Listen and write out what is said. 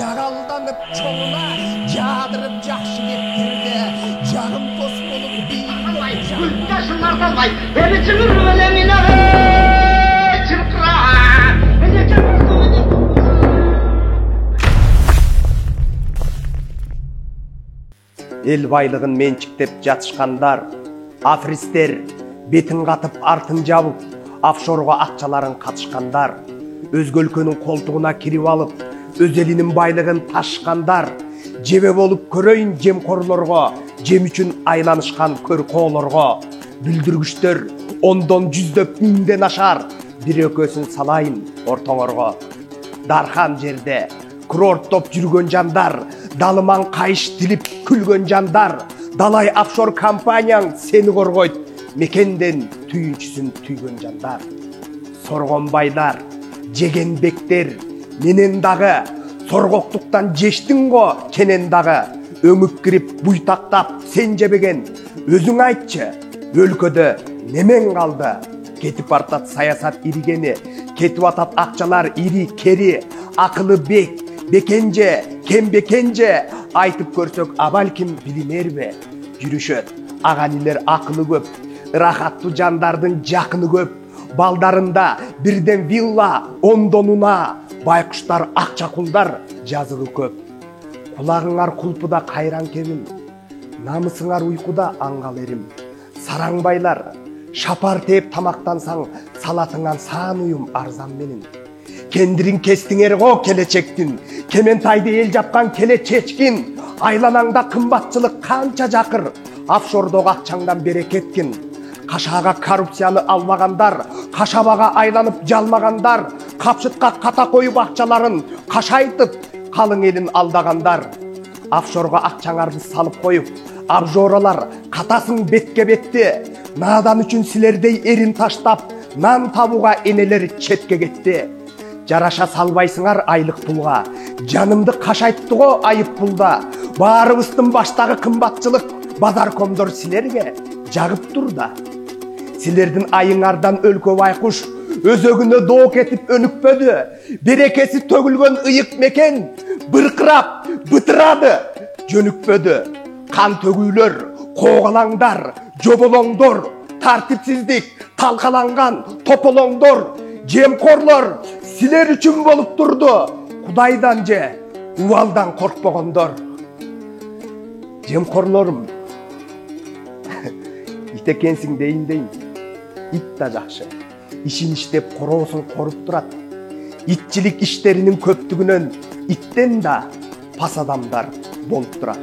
жаралданып чоңуна жаадырып жакшы кеттерде жагым тос болуп бийилмей жашын арталмай эми чыгыр менен минагы чыркыра эл байлыгын менчиктеп жатышкандар, афристер бетин катып артын жабып, офшорго акчаларын катышкандар, өзгө өлкөнүн колтугуна кирип алып, өз элинин байлыгын ташкандар, жебе болуп көрөйүн жемкорлорго, жем үчүн айланышкан көркөөлөргө, бүлдүргүчтөр ондон жүздөп миңден ашар, бир экөөсүн салайын ортоңорго. Дархан жерде курорттоп жүргөн жандар, далыман кайыш тилип күлгөн жандар, далай офшор компанияң сени коргойт, мекенден түйүнчүсүн түйгөн жандар. Соргон байлар, жеген бектер, менен дагы соргоктуктан жештиң го кенен дагы, өңүп кирип буйтактап сен жебеген, өзүң айтчы, өлкөдө немен калды? Кетип бартат саясат иригени, кетип атат акчалар ири кери, акылы бек, бекенже, кем бекенже, айтып көрсөк абалким билинербе? Жүрүшөт, аганилер акылы көп, ырахаттуу жандардын жакыны көп, балдарында бирден вилла, ондонуна, байкуштар акча кулдар жазыгы көп. Кулагыңар кулпуда кайран кебим, намысыңар уйкуда аңгал эрим. Сараң байлар, шапар тээп тамактансаң, салатыңан саан уюм арзан менен. Кендирин кестиңер го келечектин, кементайды эл жапкан келечечкин, айланаңда кымбатчылык канча жакыр, офшордогу акчаңдан берекеткин. Кашаага коррупцияны албагандар, кашабага айланып жалмагандар, капшытка ката коюп акчаларын кашайтып, калың элин алдагандар. Офшорго акчаңарды салып коюп, абжоралар катасың бетке бетти, наадан үчүн силердей эрин таштап, нан табууга энелер четке кетти. Жараша салбайсыңар айлык пулга, жанымды кашайтты го айып пулда. Баарыбыздын баштагы кымбатчылык базаркомдор силерге жагып турда. Силердин айыңардан өлкө байкуш өзөгүнө доо кетип өнүкпөдү. Берекеси төгүлгөн ыйык мекен быркырап бытырады, жөнүкпөдү. Кан төгүүлөр, коогалаңдар, жоболоңдор, тартипсиздик, талкаланган тополоңдор, жемкорлор силер үчүн болуп турду. Кудайдан же убалдан коркпогондор. Жемкорлорум, ит экенсиң дейин. Ит да жакшы. Ишин иштеп короосун коруп турат. Итчилик иштеринин көптүгүнөн иттен да пас адамдар болуп турат.